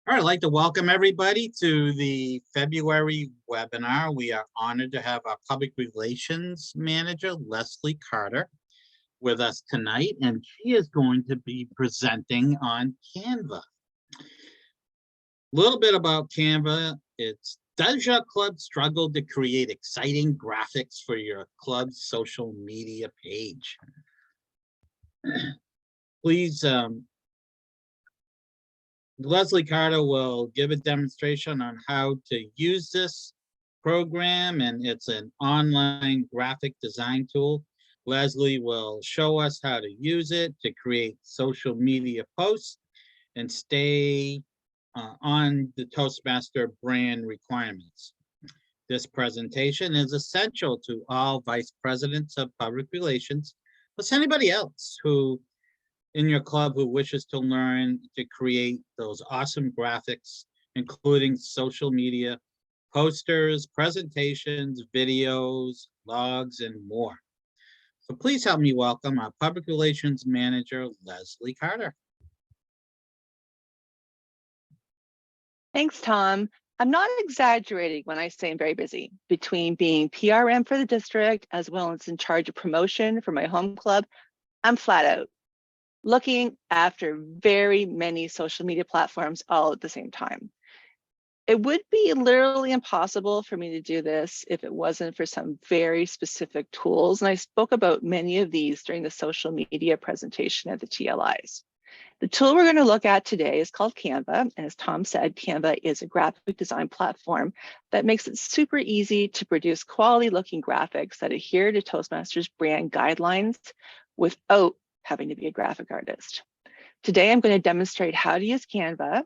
All right, I'd like to welcome everybody to the February webinar. We are honored to have our Public Relations Manager, Leslie Carter, with us tonight, and she is going to be presenting on Canva. A little bit about Canva. Does your club struggle to create exciting graphics for your club's social media page? Please, Leslie Carter will give a demonstration on how to use this program, and it's an online graphic design tool. Leslie will show us how to use it to create social media posts and stay on the Toastmaster brand requirements. This presentation is essential to all vice presidents of public relations, plus anybody else who in your club who wishes to learn to create those awesome graphics, including social media, posters, presentations, videos, logs, and more. So please help me welcome our Public Relations Manager, Leslie Carter. Thanks, Tom. I'm not exaggerating when I say I'm very busy. Between being PRM for the district as well as in charge of promotion for my home club, I'm flat out looking after very many social media platforms all at the same time. It would be literally impossible for me to do this if it wasn't for some very specific tools. And I spoke about many of these during the social media presentation at the TLIs. The tool we're going to look at today is called Canva. And as Tom said, Canva is a graphic design platform that makes it super easy to produce quality looking graphics that adhere to Toastmasters brand guidelines without having to be a graphic artist. Today, I'm going to demonstrate how to use Canva.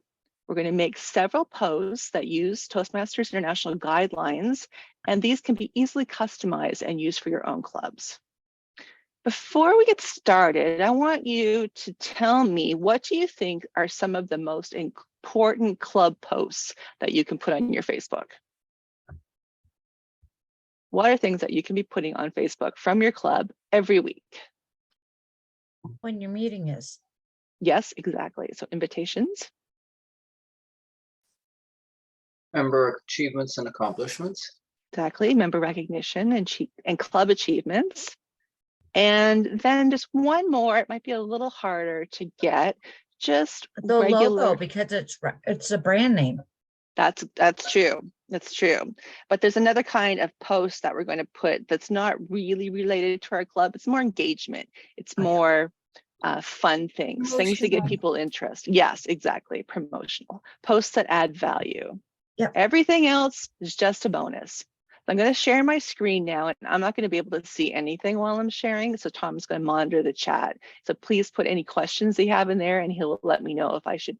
We're going to make several posts that use Toastmasters International guidelines, and these can be easily customized and used for your own clubs. Before we get started, I want you to tell me, what do you think are some of the most important club posts that you can put on your Facebook? What are things that you can be putting on Facebook from your club every week? When your meeting is. Yes, exactly. So invitations. Member achievements and accomplishments. Exactly, member recognition and club achievements. And then just one more, it might be a little harder to get, just the logo, because it's a brand name. That's true. That's true. But there's another kind of post that we're going to put that's not really related to our club. It's more engagement. It's more fun things to get people interest. Yes, exactly. Promotional posts that add value. Yep. Everything else is just a bonus. I'm going to share my screen now, and I'm not going to be able to see anything while I'm sharing. So Tom's going to monitor the chat. So please put any questions you have in there, and he'll let me know if I should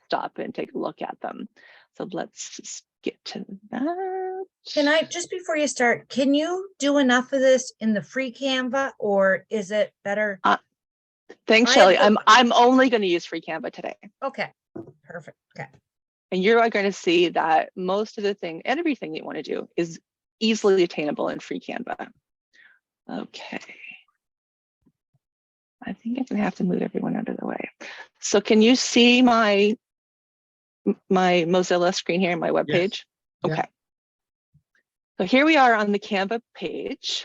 stop and take a look at them. So let's just get to that. Can I, just before you start, can you do enough of this in the free Canva, or is it better? Thanks, Shelley. I'm only going to use free Canva today. Okay, perfect. Okay. And you're going to see that most of the thing, everything you want to do is easily attainable in free Canva. Okay. I think I'm going to have to move everyone out of the way. So can you see my Mozilla screen here, my web page? Yes. Okay. So here we are on the Canva page.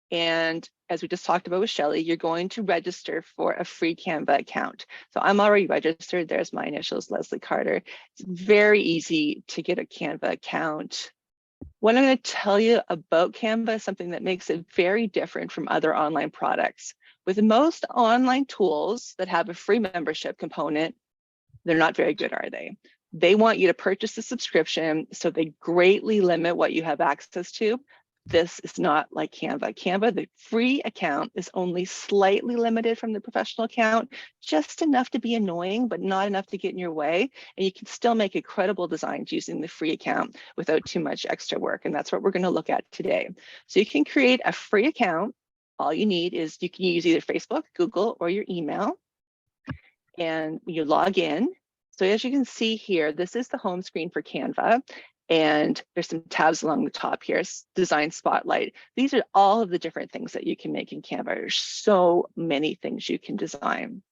And as we just talked about with Shelley, you're going to register for a free Canva account. So I'm already registered. There's my initials, Leslie Carter. It's very easy to get a Canva account. What I'm going to tell you about Canva is something that makes it very different from other online products. With most online tools that have a free membership component, they're not very good, are they? They want you to purchase a subscription, so they greatly limit what you have access to. This is not like Canva. Canva, the free account is only slightly limited from the professional account, just enough to be annoying, but not enough to get in your way. And you can still make incredible designs using the free account without too much extra work. And that's what we're going to look at today. So you can create a free account. All you need is you can use either Facebook, Google, or your email. And you log in. So as you can see here, this is the home screen for Canva. And there's some tabs along the top here, Design Spotlight. These are all of the different things that you can make in Canva. There's so many things you can design.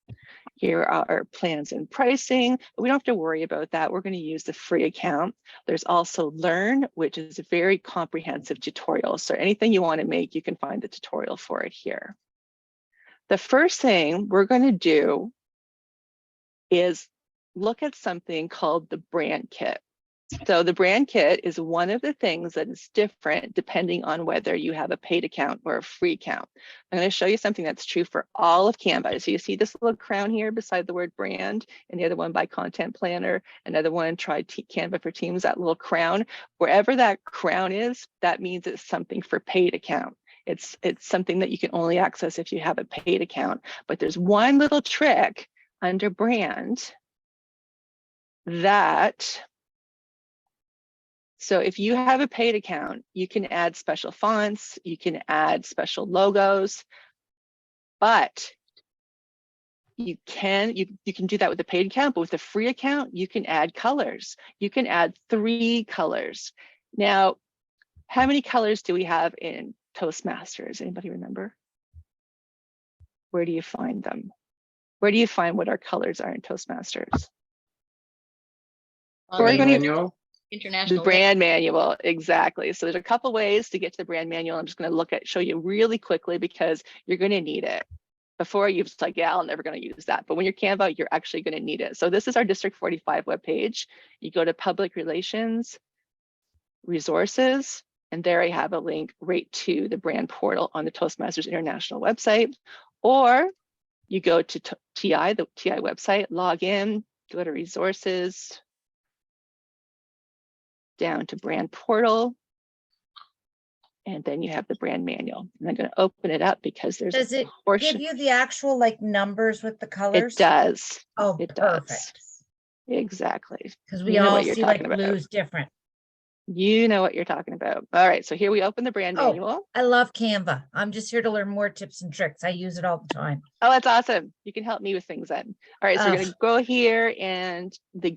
Here are our plans and pricing, but we don't have to worry about that. We're going to use the free account. There's also Learn, which is a very comprehensive tutorial. So anything you want to make, you can find the tutorial for it here. The first thing we're going to do is look at something called the brand kit. So the brand kit is one of the things that is different depending on whether you have a paid account or a free account. I'm going to show you something that's true for all of Canva. So you see this little crown here beside the word brand, and the other one by Content Planner, another one try Canva for Teams, that little crown. Wherever that crown is, that means it's something for paid account. It's something that you can only access if you have a paid account. But there's one little trick under brand that, so if you have a paid account, you can add special fonts, you can add special logos, but you can do that with a paid account, but with a free account, you can add colors. You can add 3 colors. Now, how many colors do we have in Toastmasters? Anybody remember? Where do you find them? Where do you find what our colors are in Toastmasters? On the manual. The brand manual, exactly. So there's a couple ways to get to the brand manual. I'm just going to show you really quickly because you're going to need it. Before you're just like, yeah, I'm never going to use that. But when you're Canva, you're actually going to need it. So this is our District 45 webpage. You go to Public Relations, Resources, and there I have a link right to the brand portal on the Toastmasters International website. Or you go to the TI website, log in, go to Resources, down to brand portal, and then you have the brand manual. And I'm going to open it up because there's Does it portion. give you the actual like numbers with the colors? It does. Oh, it perfect. does. Exactly. Because we You know all what you're see like talking about. blues different. You know what you're talking about. All right, so here we open the brand manual. I love Canva. I'm just here to learn more tips and tricks. I use it all the time. Oh, that's awesome. You can help me with things then. All right, so we're going to go here and the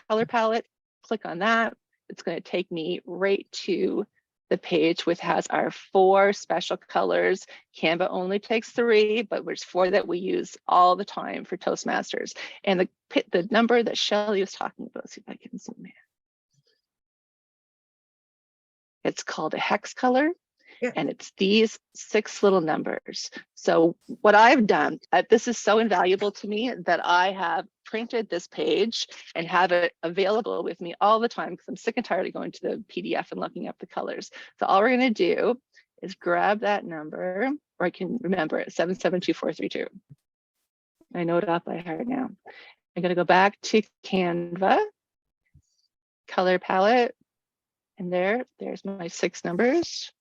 color palette, click on that. It's going to take me right to the page which has our 4 special colors. Canva only takes 3, but there's 4 that we use all the time for Toastmasters. And the number that Shelley was talking about, see if I can zoom in. It's called a hex color. Yeah. And it's these 6 little numbers. So what I've done, this is so invaluable to me that I have printed this page and have it available with me all the time because I'm sick and tired of going to the PDF and looking up the colors. So all we're going to do is grab that number, or I can remember it, 772432. I know it off by heart now. I'm going to go back to Canva, color palette, and there's my 6 numbers.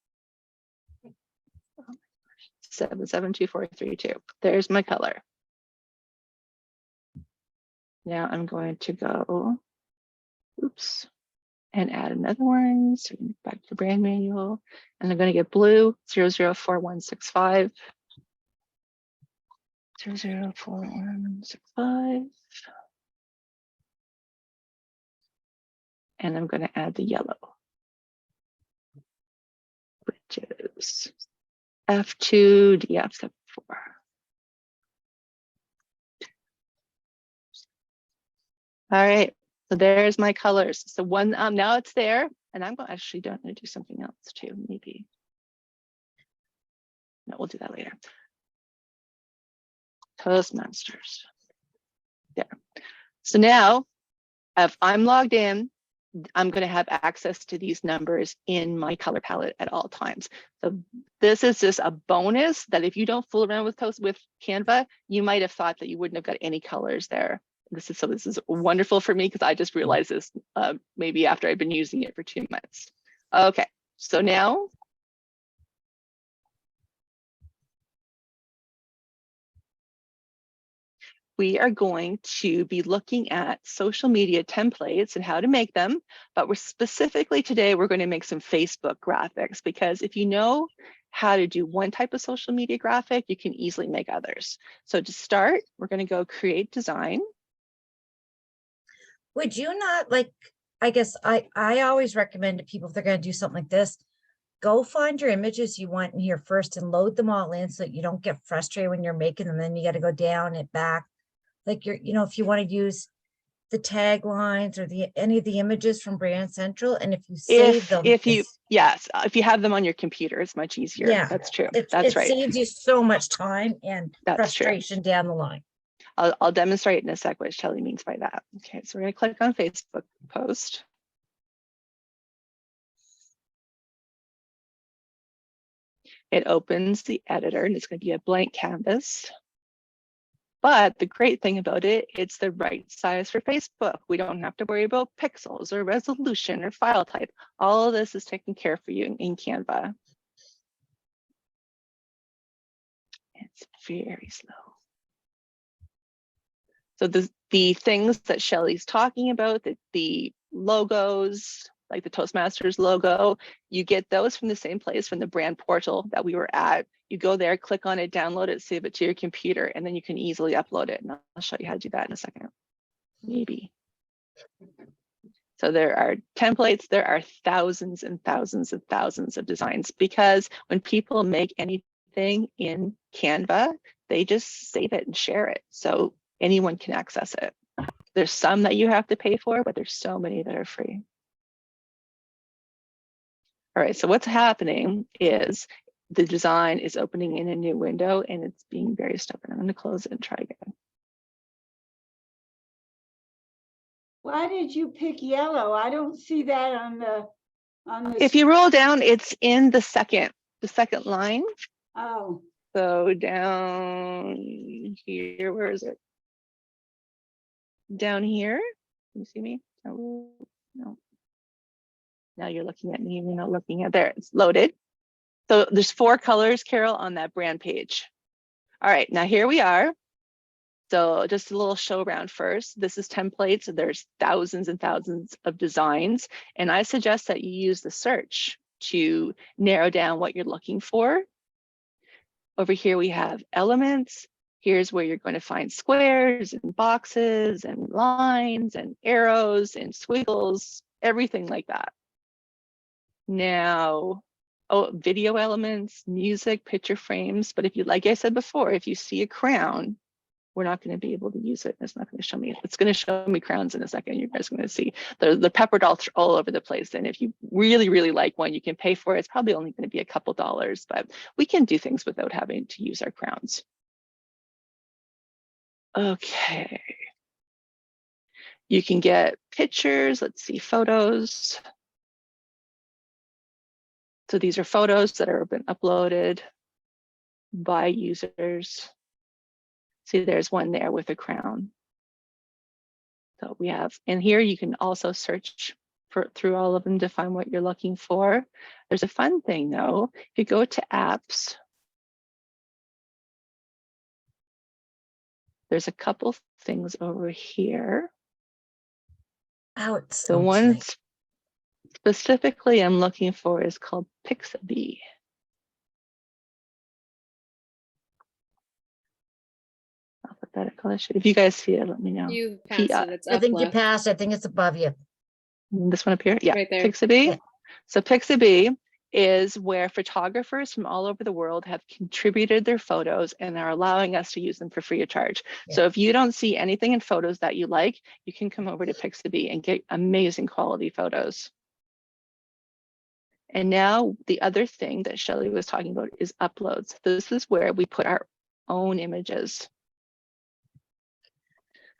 772432. There's my color. Now I'm going to go, oops, and add another one. So back to the brand manual, and I'm going to get blue 004165. 004165. And I'm going to add the yellow, which is F2 DF4. All right, so there's my colors. So one now it's there, and I'm going to actually do something else too, maybe. No, we'll do that later. Toastmasters. There. So now, if I'm logged in, I'm going to have access to these numbers in my color palette at all times. So this is just a bonus that if you don't fool around with Canva, you might have thought that you wouldn't have got any colors there. This is wonderful for me because I just realized this maybe after I've been using it for 2 months. Okay, so now we are going to be looking at social media templates and how to make them, but we're specifically today, we're going to make some Facebook graphics because if you know how to do one type of social media graphic, you can easily make others. So to start, we're going to go create design. Would you not I guess I always recommend to people if they're going to do something like this, go find your images you want in here first and load them all in so that you don't get frustrated when you're making them. Then you got to go down and back. like your, if you want to use the taglines or any of the images from Brand Central, and if you save them, if you have them on your computer, it's much easier. yeah, That's true. it That's right. saves you so much time and That's true. frustration down the line. I'll demonstrate in a sec what Shelley means by that. Okay, so we're going to click on Facebook post. It opens the editor and it's going to be a blank canvas. But the great thing about it, it's the right size for Facebook. We don't have to worry about pixels or resolution or file type. All of this is taken care of for you in Canva. It's very slow. So the things that Shelley's talking about, the logos, like the Toastmasters logo, you get those from the same place, from the brand portal that we were at. You go there, click on it, download it, save it to your computer, and then you can easily upload it. And I'll show you how to do that in a second, maybe. So there are templates, there are thousands and thousands and thousands of designs, because when people make anything in Canva, they just save it and share it. So anyone can access it. There's some that you have to pay for, but there's so many that are free. All right, so what's happening is the design is opening in a new window and it's being very stubborn. I'm going to close it and try again. Why did you pick yellow? I don't see that on the If you roll down, it's in the second line. Oh, So down here, where is it? Down here. Can you see me? Oh, no. Now you're looking at me, you're not looking at there. It's loaded. So there's 4 colors, Carol, on that brand page. All right, now here we are. So just a little show around first. This is templates. There's thousands and thousands of designs. And I suggest that you use the search to narrow down what you're looking for. Over here, we have elements. Here's where you're going to find squares and boxes and lines and arrows and squiggles, everything like that. Now, video elements, music, picture frames. But if you, like I said before, if you see a crown, we're not going to be able to use it. It's not going to show me. It's going to show me crowns in a second. You guys are going to see they're peppered all over the place. And if you really, really like one, you can pay for it. It's probably only going to be a couple dollars, but we can do things without having to use our crowns. Okay. You can get pictures. Let's see, photos. So these are photos that have been uploaded by users. See, there's one there with a crown. So we have, and here you can also search through all of them to find what you're looking for. There's a fun thing though. If you go to apps, there's a couple things over here. Oh, it's The one specifically I'm looking for is called Pixabay. Alphabetical. If you guys see it, let me know. You passed it. It's I up think you left. passed. I think it's above you. This one up here? Yeah, Right there. Pixabay. Yeah. So Pixabay is where photographers from all over the world have contributed their photos and are allowing us to use them for free of charge. Yeah. So if you don't see anything in photos that you like, you can come over to Pixabay and get amazing quality photos. And now the other thing that Shelley was talking about is uploads. This is where we put our own images.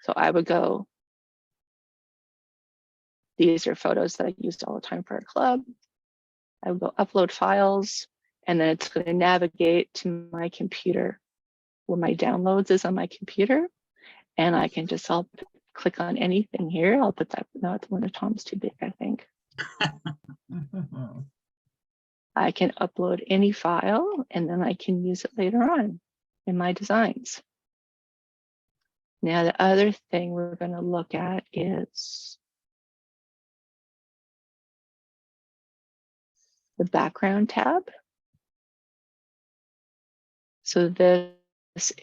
So I would go, these are photos that I used all the time for our club. I would go upload files, and then it's going to navigate to my computer where my downloads is on my computer. And I can just, I'll click on anything here. I'll put that, no, it's one of Tom's too big, I think. I can upload any file and then I can use it later on in my designs. Now, the other thing we're going to look at is the background tab. So this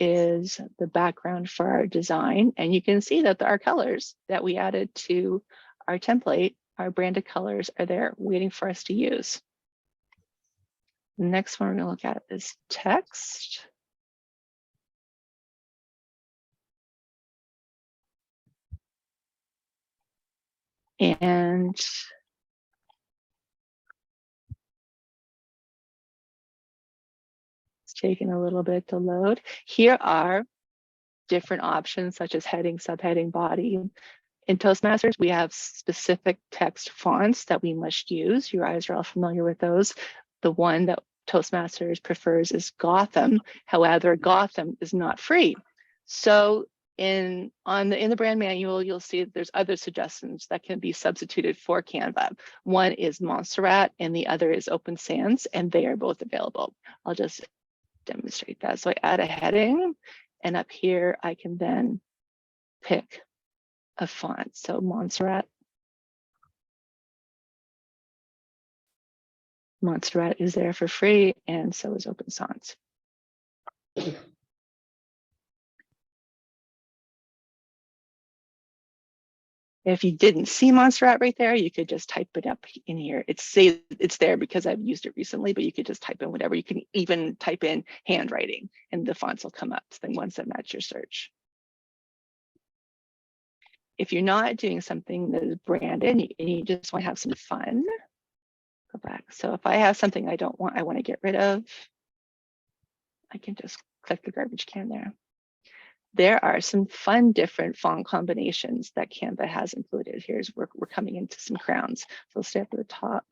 is the background for our design. And you can see that our colors that we added to our template, our branded colors are there waiting for us to use. The next one we're going to look at is text. And it's taking a little bit to load. Here are different options such as heading, subheading, body. In Toastmasters, we have specific text fonts that we must use. You guys are all familiar with those. The one that Toastmasters prefers is Gotham. However, Gotham is not free. So in the brand manual, you'll see that there's other suggestions that can be substituted for Canva. One is Montserrat and the other is Open Sans, and they are both available. I'll just demonstrate that. So I add a heading, and up here I can then pick a font. So Montserrat is there for free, and so is Open Sans. If you didn't see Montserrat right there, you could just type it up in here. It's there because I've used it recently, but you could just type in whatever. You can even type in handwriting and the fonts will come up, the ones that match your search. If you're not doing something that is branded and you just want to have some fun, go back. So if I have something I want to get rid of, I can just click the garbage can there. There are some fun different font combinations that Canva has included. We're coming into some crowns. So let's stay up at the top.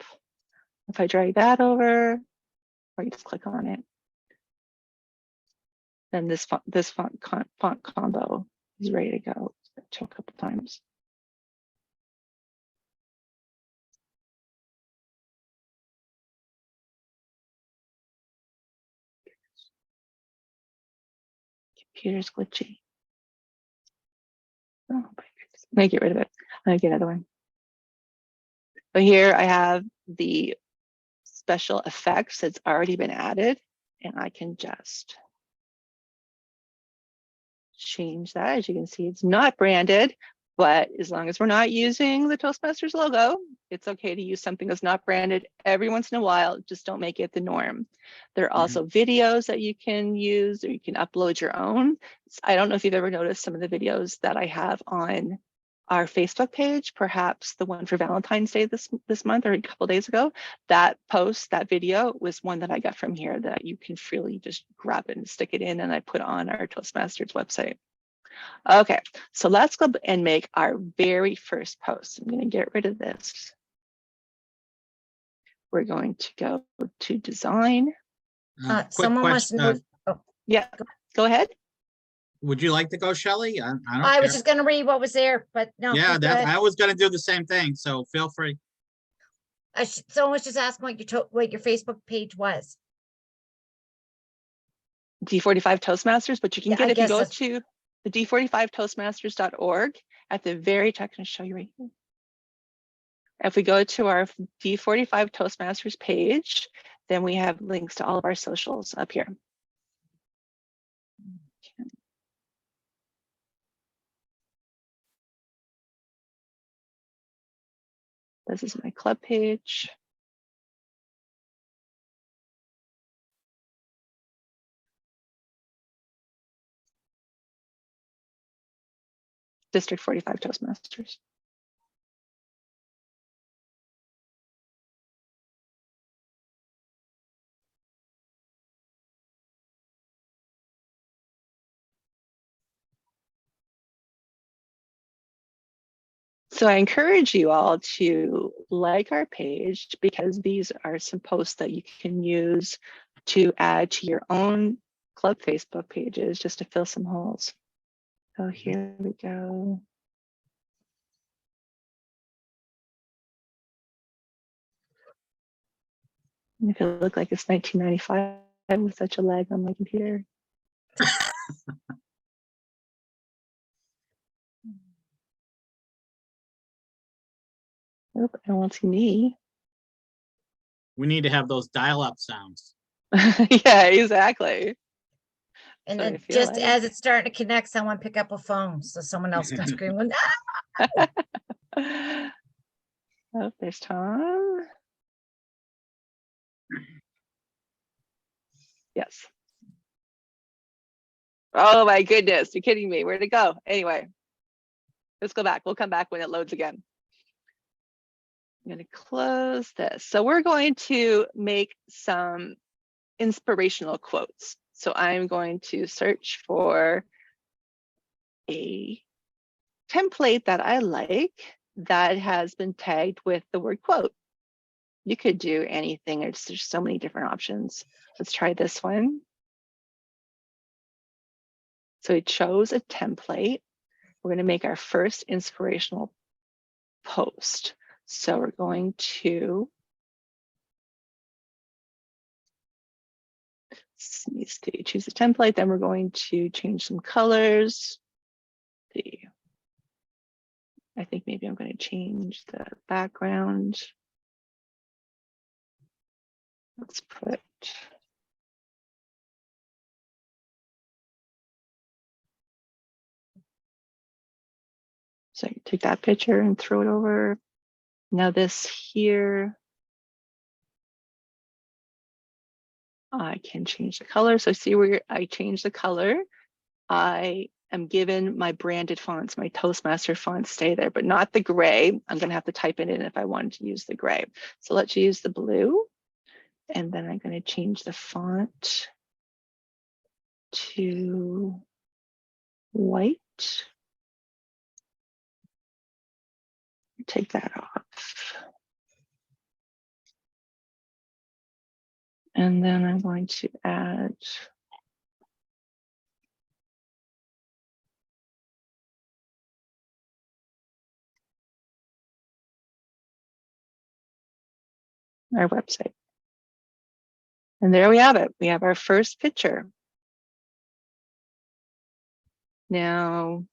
If I drag that over, or you just click on it, then this font combo is ready to go. Show a couple times. Computer's glitchy. Oh, I'm gonna get rid of it. I'm gonna get another one. But here I have the special effects that's already been added, and I can just change that. As you can see, it's not branded, but as long as we're not using the Toastmasters logo, it's okay to use something that's not branded every once in a while. Just don't make it the norm. There are also videos that you can use, or you can upload your own. I don't know if you've ever noticed some of the videos that I have on our Facebook page, perhaps the one for Valentine's Day this month or a couple days ago. That video was one that I got from here that you can freely just grab it and stick it in, and I put on our Toastmasters website. Okay, so let's go and make our very first post. I'm going to get rid of this. We're going to go to design. Quick Someone wants to question. move. Yeah, go ahead. Would you like to go, Shelley? I don't I was care. just gonna read what was there, but no. Yeah, keep going. I was gonna do the same thing, so feel free. Someone was just asking what your Facebook page was. D45 Toastmasters, but you can Yeah, get I if you guess go that's- to the D45Toastmasters.org at the very top. I can show you right here. If we go to our D45 Toastmasters page, then we have links to all of our socials up here. This is my club page. District 45 Toastmasters. So I encourage you all to like our page, because these are some posts that you can use to add to your own club Facebook pages just to fill some holes. So here we go. And if it look like it's 1995 with such a lag on my computer. Nope, I don't want to see me. We need to have those dial-up sounds. Yeah, exactly. And So I then feel just like- as it's starting to connect, someone pick up a phone so someone else can scream. Oh, there's Tom. Yes. Oh my goodness, you're kidding me. Where'd it go? Anyway, let's go back. We'll come back when it loads again. going to close this. So we're going to make some inspirational quotes. So I'm going to search for a template that I like that has been tagged with the word quote. You could do anything. There's so many different options. Let's try this one. So it chose a template. We're going to make our first inspirational post. So we're going to choose a template. Then we're going to change some colors. I think maybe I'm going to change the background. Let's put so I can take that picture and throw it over. Now this here, I can change the color. So see where I change the color. I am given my branded fonts, my Toastmaster fonts stay there, but not the gray. I'm going to have to type it in if I wanted to use the gray. So let's use the blue. And then I'm going to change the font to white. Take that off. And then I'm going to add our website. And there we have it. We have our first picture. Now,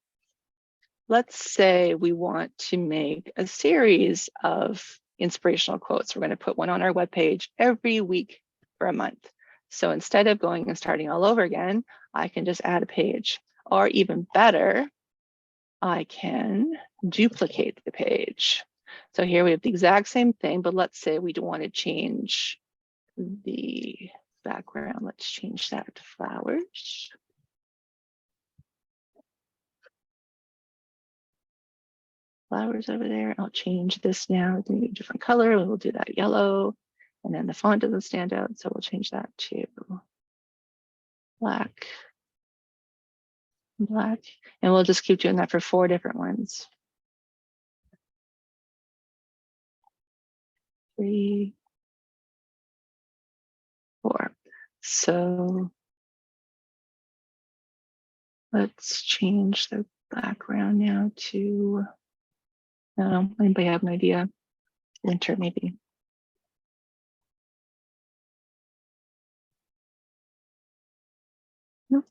let's say we want to make a series of inspirational quotes. We're going to put one on our webpage every week for a month. So instead of going and starting all over again, I can just add a page. Or even better, I can duplicate the page. So here we have the exact same thing, but let's say we don't want to change the background. Let's change that to flowers. Flowers over there. I'll change this now to a different color. We'll do that yellow. And then the font doesn't stand out, so we'll change that to black. Black. And we'll just keep doing that for 4 different ones. 3, 4. So let's change the background now to, anybody have an idea? Winter, maybe. Nope.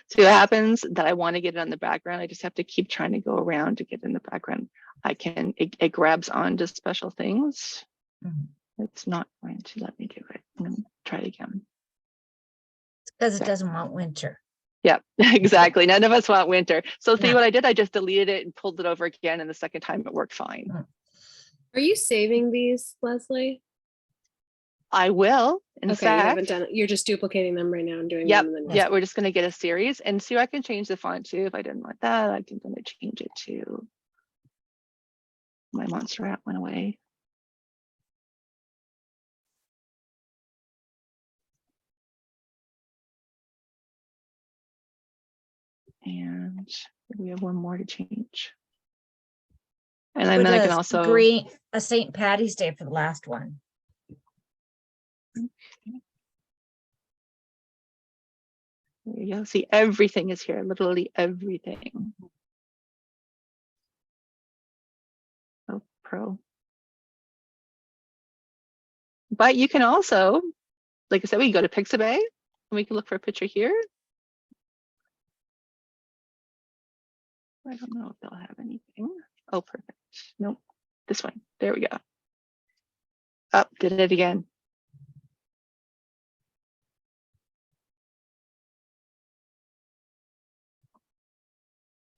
See what happens that I want to get it on the background. I just have to keep trying to go around to get in the background. It grabs onto special things. It's not going to let me do it. I'm going to try it again. Because it doesn't want winter. Yeah, exactly. None of us want winter. So see No. what I did? I just deleted it and pulled it over again. And the second time it worked fine. Are you saving these, Leslie? I will. In Okay, you haven't fact, done it. You're just duplicating them right now and doing yep. them. And then Yeah, we're just going to get a series and see. I can change the font too. If I didn't want that, I can going to change it to my monster hat went away. And we have one more to change. And then I can also green a St. Patty's Day for the last one. There you go. See, everything is here, literally everything. Oh, pro. But you can also, like I said, we can go to Pixabay and we can look for a picture here. I don't know if they'll have anything. Oh, perfect. Nope. This one. There we go. Oh, did it again.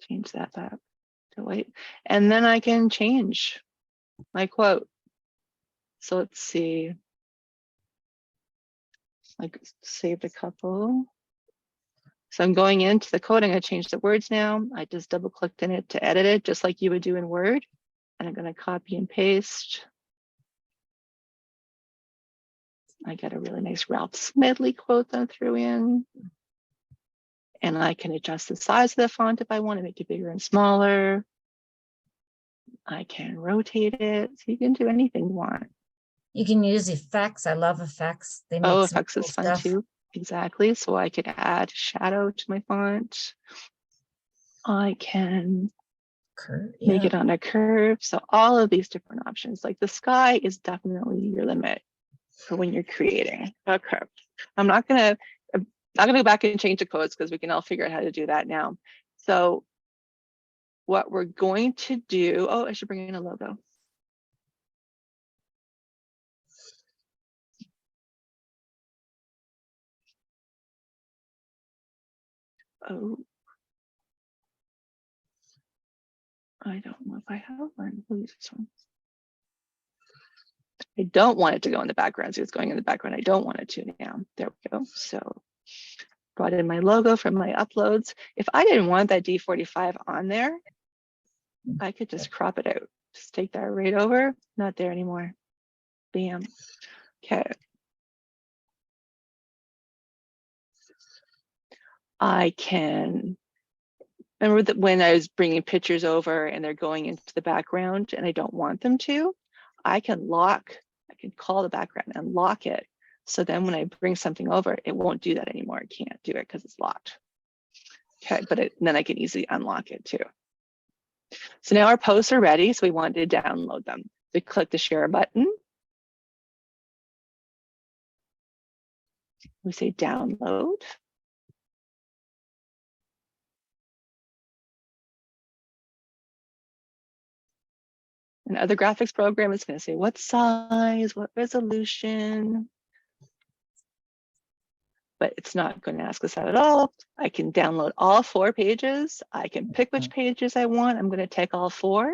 Change that back to white. And then I can change my quote. So let's see. Like saved a couple. So I'm going into the code. I'm going to change the words now. I just double clicked in it to edit it, just like you would do in Word. And I'm going to copy and paste. I got a really nice Ralph Smedley quote that I threw in. And I can adjust the size of the font if I want to make it bigger and smaller. I can rotate it. So you can do anything you want. You can use effects. I love effects. They make Oh, some effects cool is fun stuff. too. Exactly. So I could add shadow to my font. I can make it on a curve. So all of these different options, like the sky is definitely your limit for when you're creating a curve. I'm not gonna go back and change the codes because we can all figure out how to do that now. So what we're going to do, oh, I should bring in a logo. Oh, I don't know if I have one. We'll use this one. I don't want it to go in the background. So it's going in the background. I don't want it to now. There we go. So brought in my logo from my uploads. If I didn't want that D45 on there, I could just crop it out. Just take that right over. Not there anymore. Bam. Okay. I can remember that when I was bringing pictures over and they're going into the background and I don't want them to, I can call the background and lock it. So then when I bring something over, it won't do that anymore. It can't do it because it's locked. Okay, but then I can easily unlock it too. So now our posts are ready. So we want to download them. We click the share button. We say download. And other graphics program is going to say what size, what resolution. But it's not going to ask us that at all. I can download all 4 pages. I can pick which pages I want. I'm going to take all 4.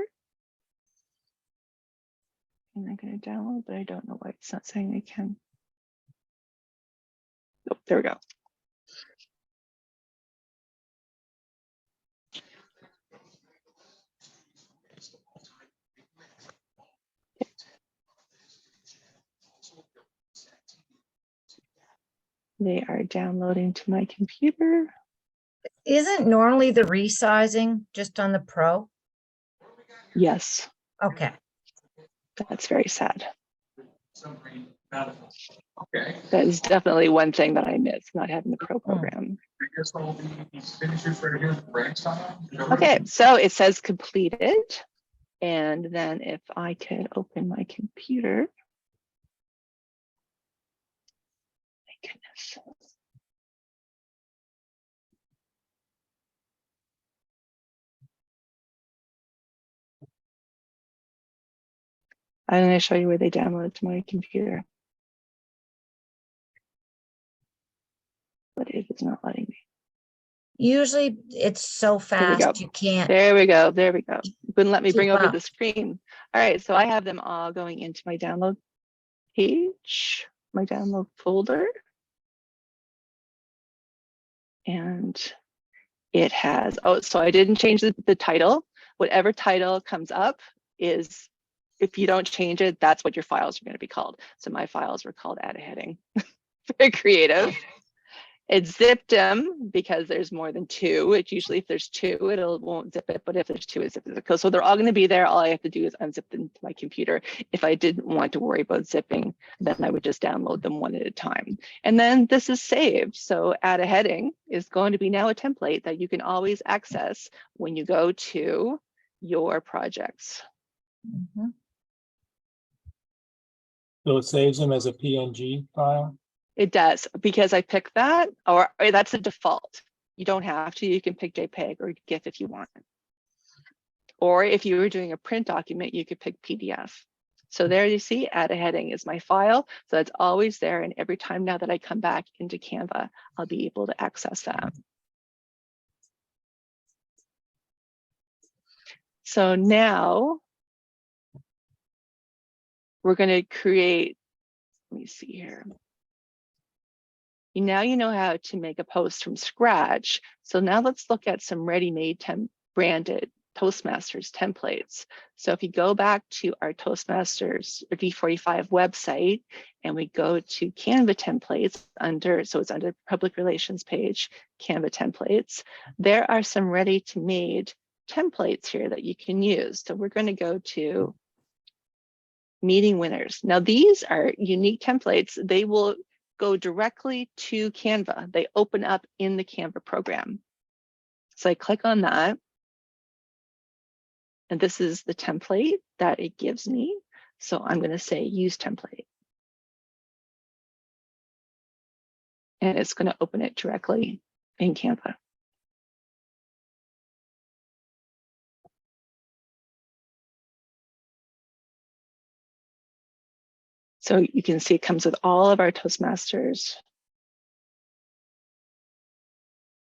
And I'm going to download, but I don't know why it's not saying I can. Oh, there we go. They are downloading to my computer. Isn't normally the resizing just on the Pro? Yes, Okay. that's very sad. That is definitely one thing that I miss, not having the Pro program. Okay, so it says completed. And then if I could open my computer. My goodness. I'm going to show you where they download to my computer. But it is not letting me. Usually it's so There we go. fast you can't There we go. There we go. Wouldn't let me bring keep over up. the screen. All right, so I have them all going into my download page, my download folder. And it has, oh, so I didn't change the title. Whatever title comes up is, if you don't change it, that's what your files are going to be called. So my files were called add a heading. Very creative. It's zipped them because there's more than 2. It usually, if there's 2, won't zip it. But if there's 2, it zips it. So they're all going to be there. All I have to do is unzip them to my computer. If I didn't want to worry about zipping, then I would just download them one at a time. And then this is saved. So add a heading is going to be now a template that you can always access when you go to your projects. Mhm. So it saves them as a PNG file? It does, because I picked that, or that's the default. You don't have to, you can pick JPEG or GIF if you want. Or if you were doing a print document, you could pick PDF. So there you see, add a heading is my file. So that's always there. And every time now that I come back into Canva, I'll be able to access that. So now we're going to create, let me see here. Now you know how to make a post from scratch. So now let's look at some ready-made branded Toastmasters templates. So if you go back to our Toastmasters or D45 website and we go to Canva templates under, so it's under public relations page, Canva templates, there are some ready to made templates here that you can use. So we're going to go to meeting winners. Now these are unique templates. They will go directly to Canva. They open up in the Canva program. So I click on that. And this is the template that it gives me. So I'm going to say use template. And it's going to open it directly in Canva. So you can see it comes with all of our Toastmasters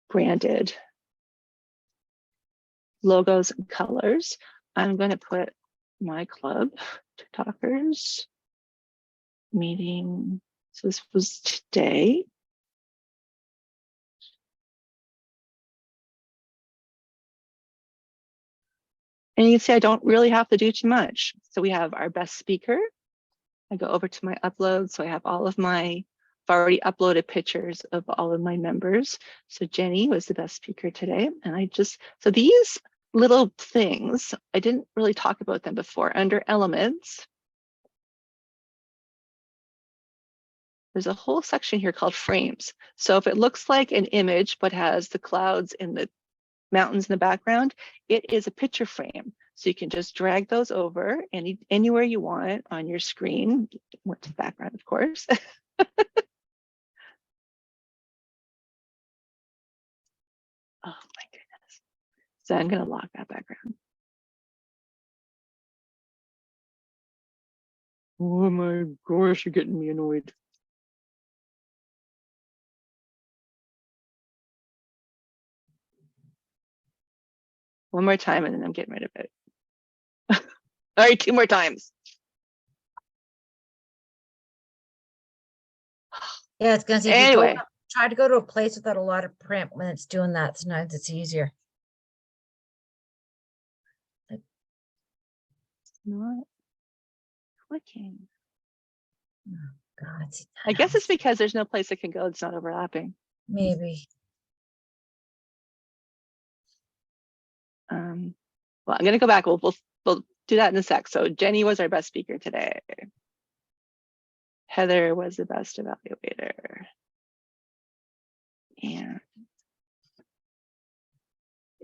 branded logos and colors. I'm going to put my club, TikTokers meeting. So this was today. And you can see I don't really have to do too much. So we have our best speaker. I go over to my upload. So I have all of my, I've already uploaded pictures of all of my members. So Jenny was the best speaker today. And I just, so these little things, I didn't really talk about them before. Under elements, there's a whole section here called frames. So if it looks like an image, but has the clouds and the mountains in the background, it is a picture frame. So you can just drag those over anywhere you want on your screen. Went to the background, of course. Oh my goodness. So I'm going to lock that background. Oh my gosh, you're getting me annoyed. One more time and then I'm getting rid of it. All right, 2 more times. Yeah, it's gonna say, if you Anyway, try to go to a place without a lot of print when it's doing that, sometimes it's easier. not clicking. God, I guess it's because there's no place it can go. It's not overlapping. maybe. Well, I'm going to go back. We'll do that in a sec. So Jenny was our best speaker today. Heather was the best evaluator. And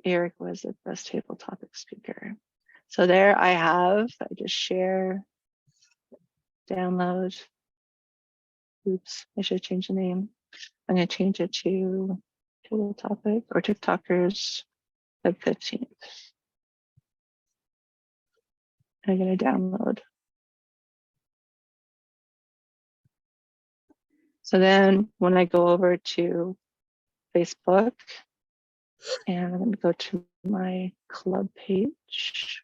Eric was the best table topic speaker. So there I just share, download. Oops, I should change the name. I'm going to change it to table topic or TikTokers Feb 15th. I'm going to download. So then when I go over to Facebook and I'm going to go to my club page.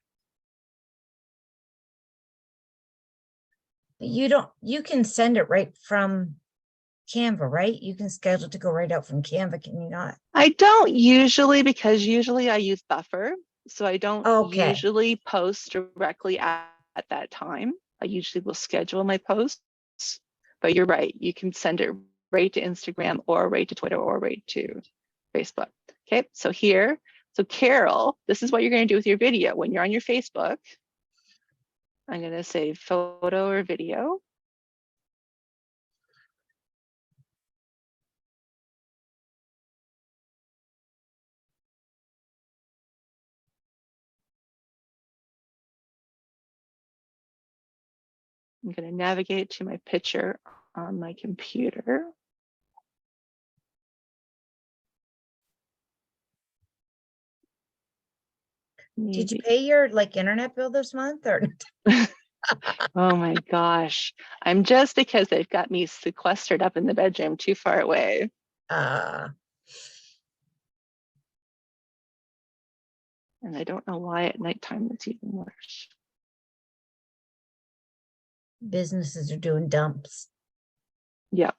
You can send it right from Canva, right? You can schedule to go right out from Canva, can you not? I don't usually, because usually I use Buffer. So I don't Okay. usually post directly at that time. I usually will schedule my posts, but you're right. You can send it right to Instagram or right to Twitter or right to Facebook. Okay, so here, so Carol, this is what you're going to do with your video. When you're on your Facebook, I'm going to say photo or video. I'm going to navigate to my picture on my computer. Did you pay your internet bill this month or? Oh my gosh. I'm just because they've got me sequestered up in the bedroom too far away. Uh, And I don't know why at nighttime it's even worse. businesses are doing dumps. Yeah.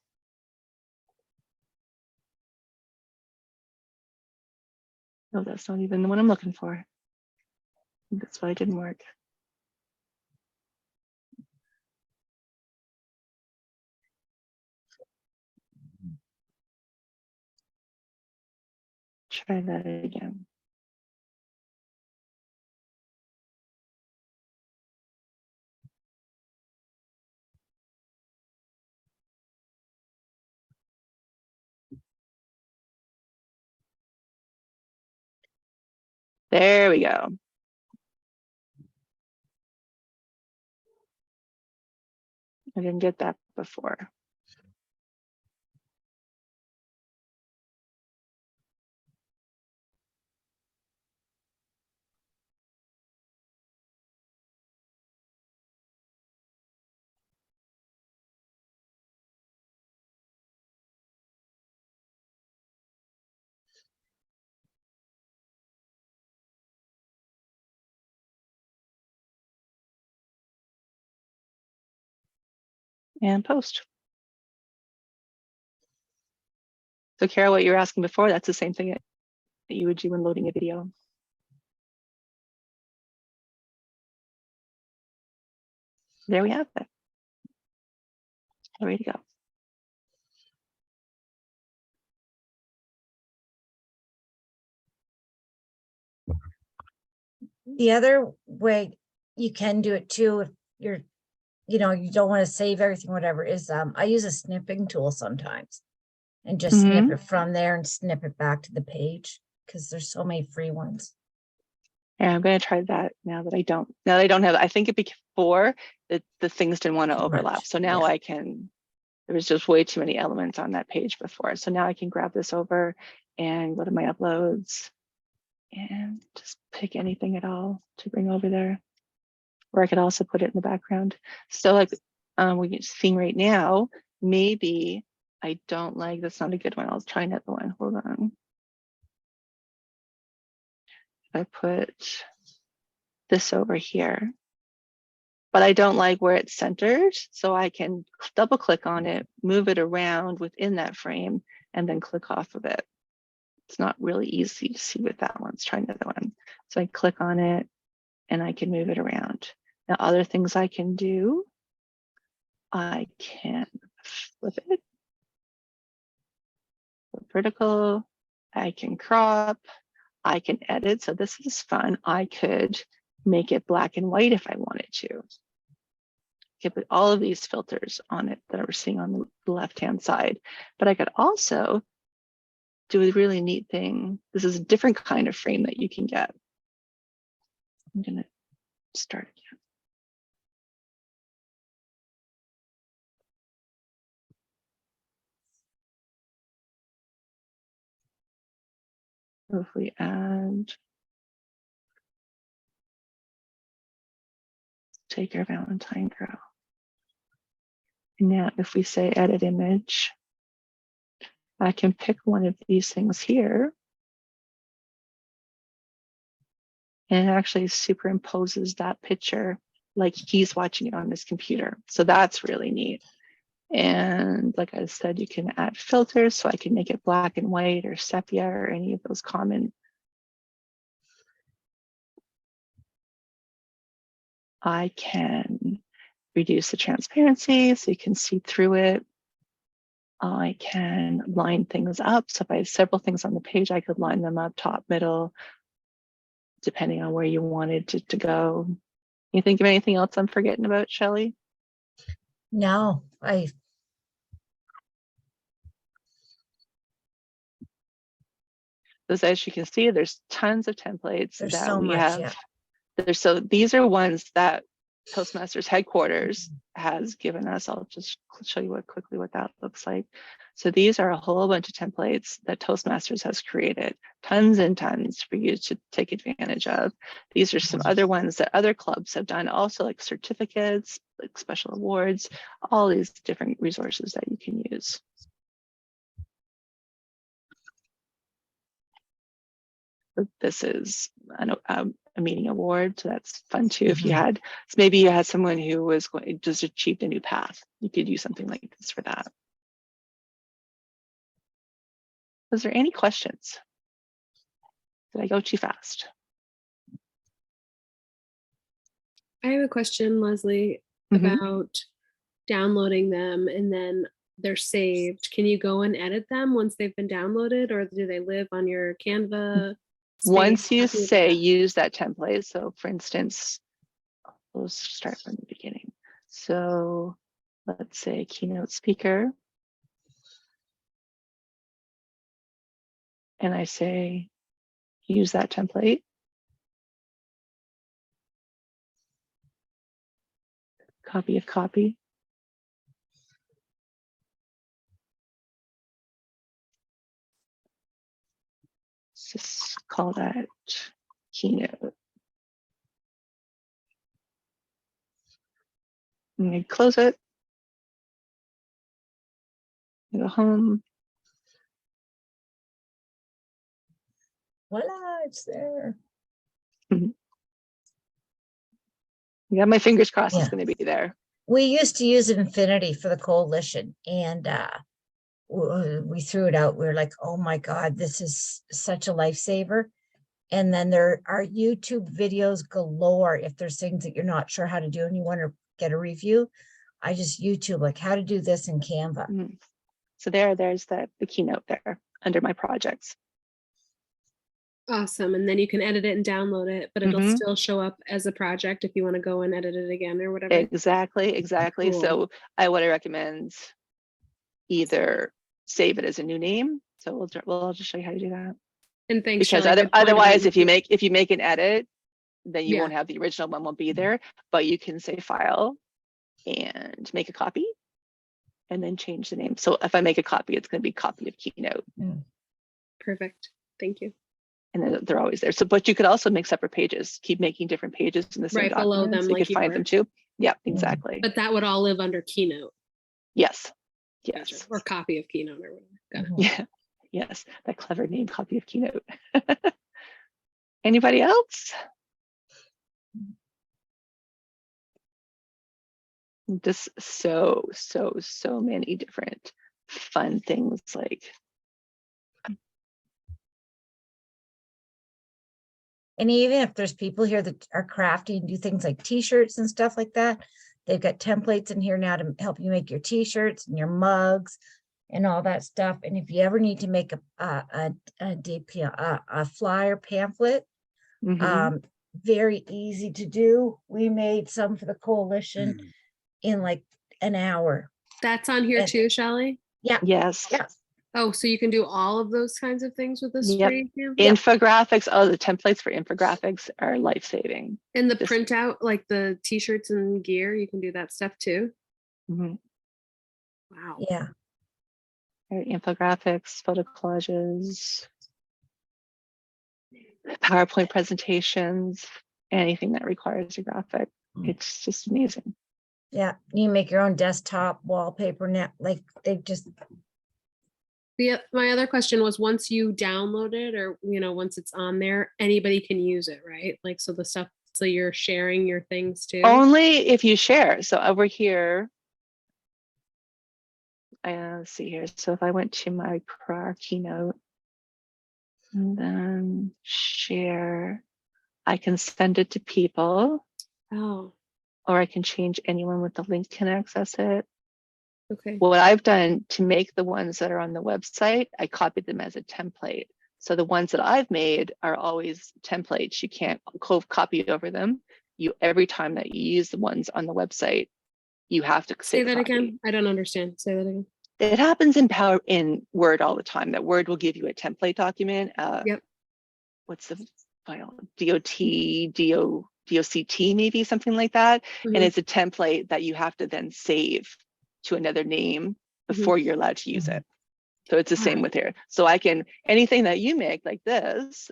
No, that's not even the one I'm looking for. That's why it didn't work. Try that again. There we go. I didn't get that before. And post. So Kara, what you were asking before, that's the same thing that you would do when loading a video. There we have it. Ready to go. The other way you can do it too, if you're, you don't want to save everything, whatever, is I use a snipping tool sometimes and just snip it from there and snip it back to the page because there's so many free ones. Yeah, I'm going to try that now that I don't have, I think it before the things didn't want to Too overlap. much, So now yeah. I can, there was just way too many elements on that page before. So now I can grab this over and go to my uploads and just pick anything at all to bring over there. Or I could also put it in the background. So like we're seeing right now, maybe I don't like, that's not a good one. I'll try another one. Hold on. I put this over here, but I don't like where it's centered. So I can double click on it, move it around within that frame, and then click off of it. It's not really easy to see with that one. Let's try another one. So I click on it and I can move it around. Now, other things I can do, I can flip it, flip vertical, I can crop, I can edit. So this is fun. I could make it black and white if I wanted to. Give it all of these filters on it that we're seeing on the left-hand side. But I could also do a really neat thing. This is a different kind of frame that you can get. I'm gonna start again. So if we add, take our Valentine girl. And now if we say edit image, I can pick one of these things here. And it actually superimposes that picture like he's watching it on his computer. So that's really neat. And like I said, you can add filters, so I can make it black and white or sepia or any of those common. I can reduce the transparency so you can see through it. I can line things up. So if I have several things on the page, I could line them up top, middle, depending on where you wanted to go. You think of anything else I'm forgetting about, Shelley? No, Because as you can see, there's tons of templates there's that so we much, have. yeah. So these are ones that Toastmasters headquarters has given us. I'll just show you quickly what that looks like. So these are a whole bunch of templates that Toastmasters has created, tons and tons for you to take advantage of. These are some other ones that other clubs have done, also like certificates, like special awards, all these different resources that you can use. This is a meeting award, so that's fun too. If you had, so maybe you had someone who was just achieved a new path, you could use something like this for that. Was there any questions? Did I go too fast? I have a question, Leslie, Mhm. about downloading them and then they're saved. Can you go and edit them once they've been downloaded, or do they live on your Canva space? Once you How can do say that? use that template, so for instance, we'll start from the beginning. So let's say keynote speaker. And I say, use that template. Copy of copy. Let's just call that keynote. And I close it. I go home. Voila, it's there. Yeah, my fingers crossed it's Yeah. going to be there. We used to use Infinity for the coalition, and we threw it out. We were like, oh my God, this is such a lifesaver. And then there are YouTube videos galore. If there's things that you're not sure how to do and you want to get a review, I just YouTube like how to do this in Canva. Mhm. So there's the keynote there under my projects. Awesome. And then you can edit it and download it, but it'll Mhm. still show up as a project if you want to go and edit it again or whatever. Exactly. Cool. So I would recommend either save it as a new name. So I'll just show you how to do that. And thanks, Because Shelley. Good point about otherwise, if you YouTube. make an edit, then you Yeah. won't have the original one won't be there. But you can say file and make a copy, and then change the name. So if I make a copy, it's going to be copy of keynote, Perfect. Thank you. and then they're always there. So, but you could also make separate pages. Keep making different pages in the same Right below document, them, so you like could you find were. them too. Yeah, exactly. But that would all live under Keynote. Yes. Gotcha. Yes. Or copy of Keynote or whatever. Got it. Yeah. Yes. That clever name, copy of keynote. Anybody else? Just so many different fun things like. And even if there's people here that are crafty and do things like t-shirts and stuff like that, they've got templates in here now to help you make your t-shirts and your mugs and all that stuff. And if you ever need to make a flyer pamphlet, Mhm. very easy to do. We made some for the coalition in like an hour. That's on here And- too, Shelley? Yeah. Yes. Yeah. Oh, so you can do all of those kinds of things with this Yep. free Canva? Infographics. Oh, the templates for infographics are life-saving. And the Just- printout, like the t-shirts and gear, you can do that stuff too? Mhm. Wow. Yeah. Infographics, photo collages, PowerPoint presentations, anything that requires a graphic. It's just amazing. Yeah. You make your own desktop wallpaper now. Like they just, My other question was, once you download it or, once it's on there, anybody can use it, right? Like, so the stuff, so you're sharing your things too? Only if you share. So over here, let's see here. So if I went to my prior keynote and then share, I can send it to people, Oh, or I can change anyone with the link can access it. okay. What I've done to make the ones that are on the website, I copied them as a template. So the ones that I've made are always templates. You can't copy over them. Every time that you use the ones on the website, you have to Say that copy. again. I don't understand. Say that again. It happens in Word all the time. That Word will give you a template document. Yep. What's the file? DOCT, maybe something like that. Mhm. And it's a template that you have to then save to another name before you're allowed to use it. So it's the same with here. So anything that you make like this,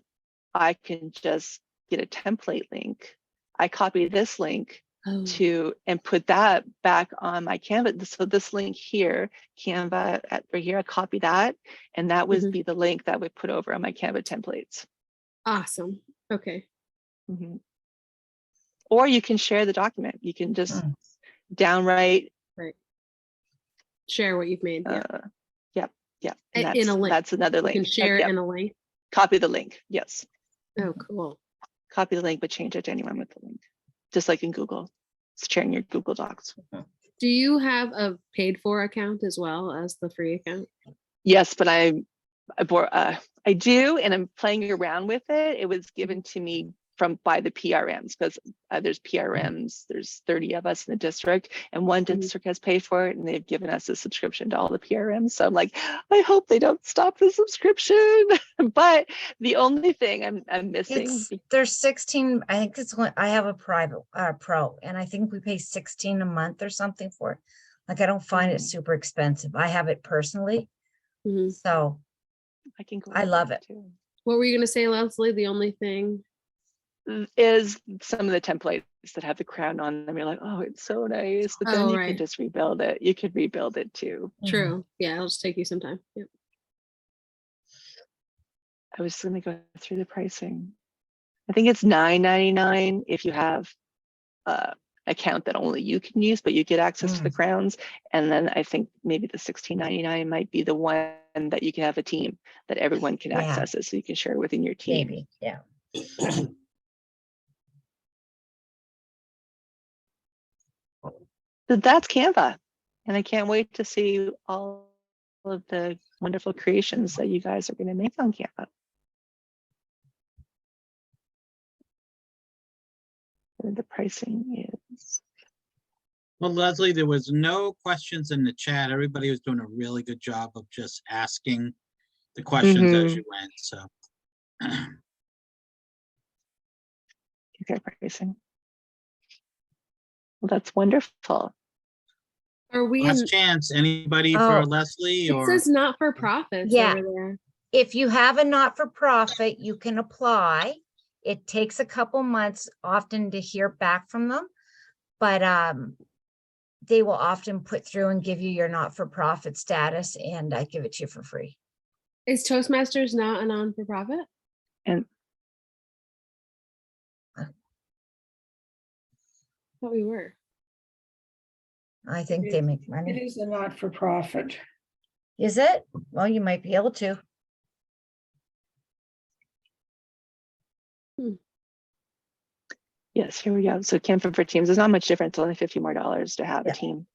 I can just get a template link. I copy this link and put that back on my Canva. So this link here, Canva right here, I copy that, and that would be the link that would put over on my Canva templates. Awesome. Okay. Or you can share the document. You can just downright Share what you've made. Yep. In a link. That's another link. You can share it in a link. Copy the link. Yes. Oh, cool. Copy the link, but change it to anyone with the link. just like in Google, sharing your Google Docs. Do you have a paid for account as well as the free account? Yes, but I do, and I'm playing around with it. It was given to me by the PRMs, because there's PRMs, there's 30 of us in the district, and one district has paid for it, and they've given us a subscription to all the PRMs. So I'm like, I hope they don't stop the subscription. But the only thing I'm missing. There's 16, I think it's one, I have a private pro, and I think we pay 16 a month or something for it. Like, I don't find it super expensive. I have it personally, Mhm. so I can go. I love it. Too. What were you gonna say, Leslie? The only thing. Is some of the templates that have the crown on them. You're like, oh, it's so nice, but then Oh, you right. can just rebuild it. You could rebuild it too. True. Yeah, it'll just take you some time. Yep. I was going to go through the pricing. I think it's $9.99 if you have account that only you can use, but you get access to the crowns. And then I think maybe the $16.99 might be the one that you can have a team that everyone can access it, so you can share it within your team. Maybe, yeah. So that's Canva, and I can't wait to see all of the wonderful creations that you guys are going to make on Canva. And the pricing is. Well, Leslie, there was no questions in the chat. Everybody was doing a really good job of just asking the questions as you went, so. Okay, pricing. Well, that's wonderful. Are we in, Last chance, anybody for Leslie it or? says not for profits Yeah. over there. If you have a not-for-profit, you can apply. It takes a couple months often to hear back from them, but they will often put through and give you your not-for-profit status, and I give it to you for free. Is Toastmasters not a non-for-profit? And I thought we were. I think they make It money. is a not-for-profit. Is it? Well, you might be able to. yes, here we go. So Canva for Teams is not much different. It's only $50 more to have Yeah. a team.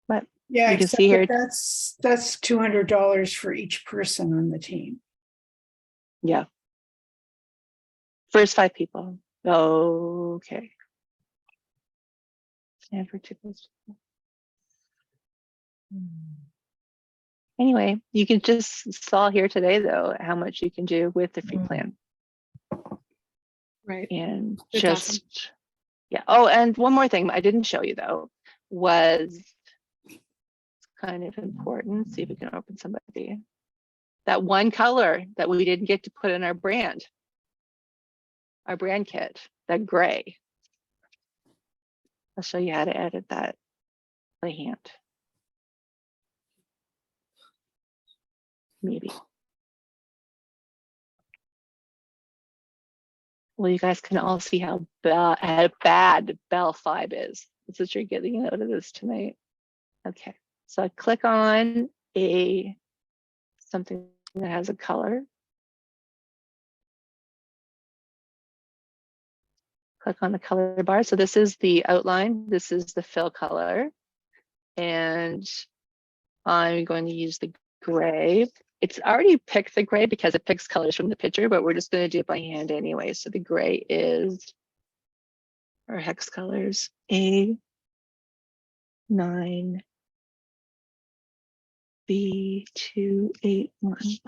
But Yeah, you can except see here. that's $200 for each person on the team. Yeah. First 5 people. Okay. Canva tips. Anyway, you can just saw here today though how much you can do with the free plan. Right. And That's just awesome. yeah. Oh, and one more thing I didn't show you though was kind of important. See if we can open somebody. That one color that we didn't get to put in our brand kit, that gray. I'll show you how to edit that by hand. Maybe. Well, you guys can all see how bad Bell 5 is. That's what you're getting out of this tonight. Okay, so I click on something that has a color. Click on the color bar. So this is the outline. This is the fill color. And I'm going to use the gray. It's already picked the gray because it picks colors from the picture, but we're just going to do it by hand anyway. So the gray is our hex colors A9, B281.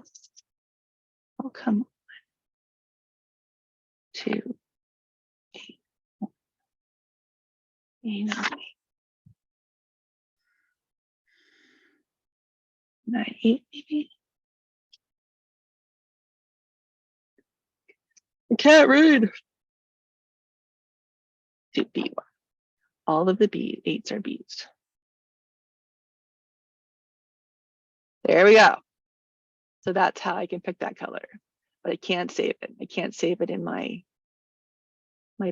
Oh, come on. 281. A9. 98 maybe. I can't read. To B1. All of the B8s are Bs. There we go. So that's how I can pick that color, but I can't save it. I can't save it in my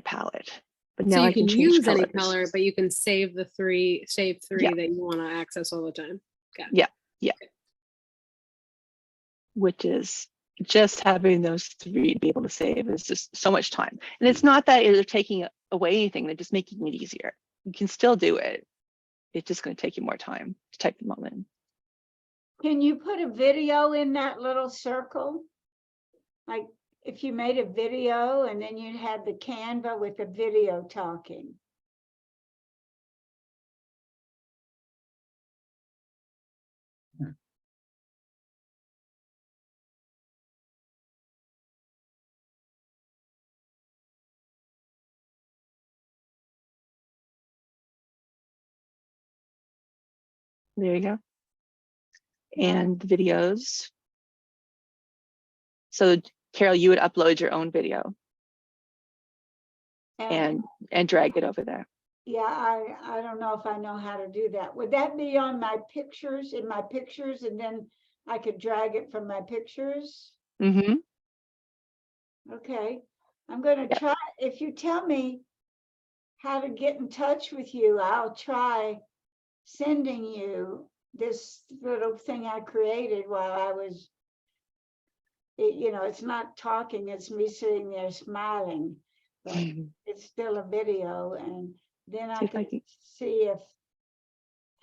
palette. But now So you I can change use colors. any color, but you can save the three Yeah. that you want to access all the time. Yeah. Which is just having those 3 to be able to save is just so much time. And it's not that they're taking away anything, they're just making it easier. You can still do it. It's just going to take you more time to type them all in. Can you put a video in that little circle? Like if you made a video and then you'd have the Canva with the video talking. There you go. And the videos. So Carol, you would upload your own video and drag it over there. Yeah, I don't know if I know how to do that. Would that be on my pictures, in my pictures, and then I could drag it from my pictures? Mm-hmm. Okay, I'm gonna try. If you tell me how to get in touch with you, I'll try sending you this little thing I created while I was, you know, it's not talking, it's me sitting there smiling, but it's still a video, and then I can see if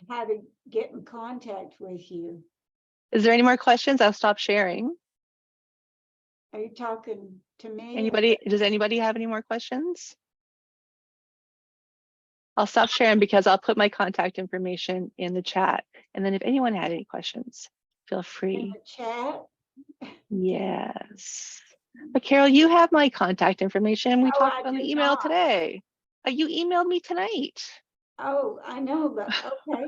how to get in contact with you. Is there any more questions? I'll stop sharing. Are you talking to me? Anybody? Does anybody have any more questions? I'll stop sharing because I'll put my contact information in the chat. And then if anyone had any questions, feel In free. the chat? Yes. But Carol, you have my contact information. We No, talked I on the do email not. today. You emailed me tonight. Oh, I know, but okay.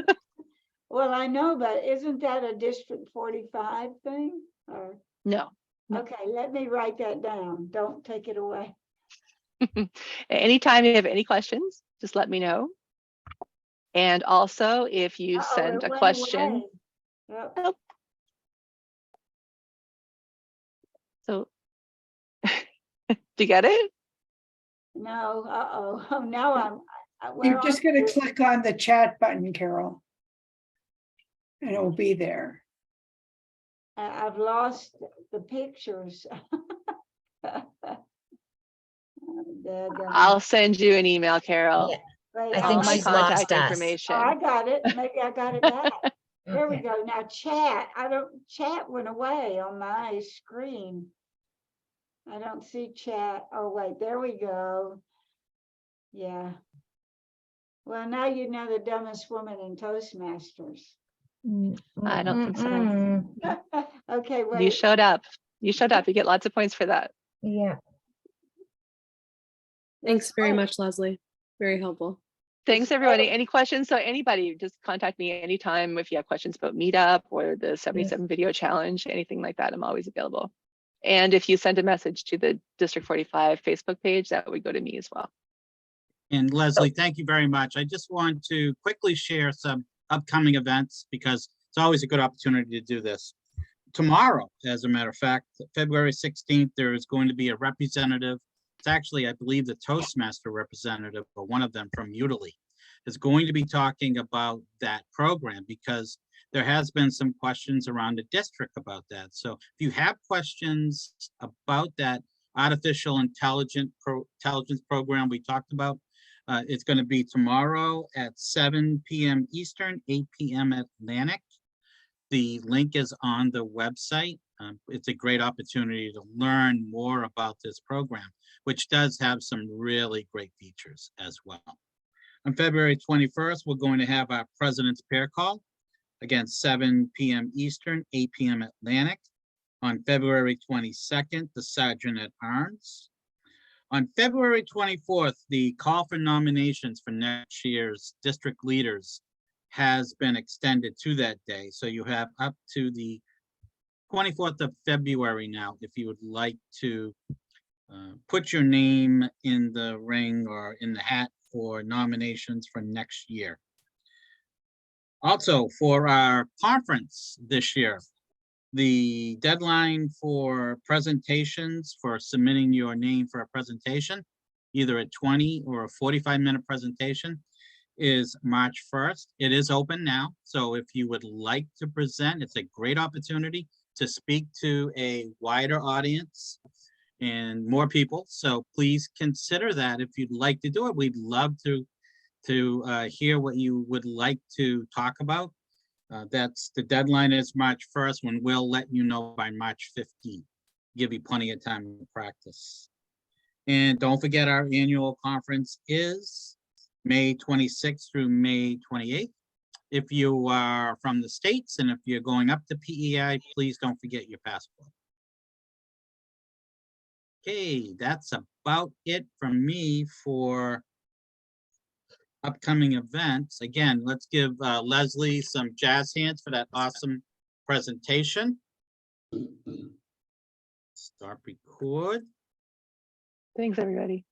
Well, I know, but isn't that a District 45 thing? Or, No. No. okay, let me write that down. Don't take it away. Anytime you have any questions, just let me know. And also, if you Uh-oh, send it a went question, away. Yep. oh, so do you get it? No, uh-oh. Oh, now You're just going to click on the chat button, Carol. And it will be there. I've lost the pictures. I'll send you an email, Carol. Yeah, Wait, I All think my she's lost contact us. information. Oh, I got it. Maybe I got it back. There we Okay. go. Now chat. Chat went away on my screen. I don't see chat. Oh, wait, there we go. Yeah. Well, now you know the dumbest woman in Toastmasters. I don't think so. Mm-mm. Okay, You wait. showed up. You showed up. You get lots of points for that. Yeah. Thanks very Wait. much, Leslie. Very helpful. Thanks, everybody. Any questions? So anybody, just contact me anytime if you have questions about Meetup or the 77 video challenge, anything like that. I'm always available. And if you send a message to the District 45 Facebook page, that would go to me as well. And Leslie, thank you very much. I just want to quickly share some upcoming events because it's always a good opportunity to do this. Tomorrow, as a matter of fact, February 16th, there is going to be a representative. It's actually, I believe, the Toastmaster representative, or one of them from Udemy, is going to be talking about that program because there has been some questions around the district about that. So if you have questions about that artificial intelligence program we talked about, it's going to be tomorrow at 7 p.m. Eastern, 8 p.m. Atlantic. The link is on the website. It's a great opportunity to learn more about this program, which does have some really great features as well. On February 21st, we're going to have our President's Pair Call, again, 7 p.m. Eastern, 8 p.m. Atlantic. On February 22nd, the Sergeant at Arms. On February 24th, the call for nominations for next year's district leaders has been extended to that day. So you have up to the 24th of February now, if you would like to put your name in the ring or in the hat for nominations for next year. Also, for our conference this year, the deadline for presentations, for submitting your name for a presentation, either a 20 or a 45-minute presentation, is March 1st. It is open now, so if you would like to present, it's a great opportunity. to speak to a wider audience and more people. So please consider that if you'd like to do it. We'd love to hear what you would like to talk about. That's the deadline is March 1st, when we'll let you know by March 15th. Give you plenty of time to practice. And don't forget, our annual conference is May 26th through May 28th. If you are from the States and if you're going up to PEI, please don't forget your passport. Okay, that's about it from me for upcoming events. Again, let's give Leslie some jazz hands for that awesome presentation. Start record. Thanks, everybody.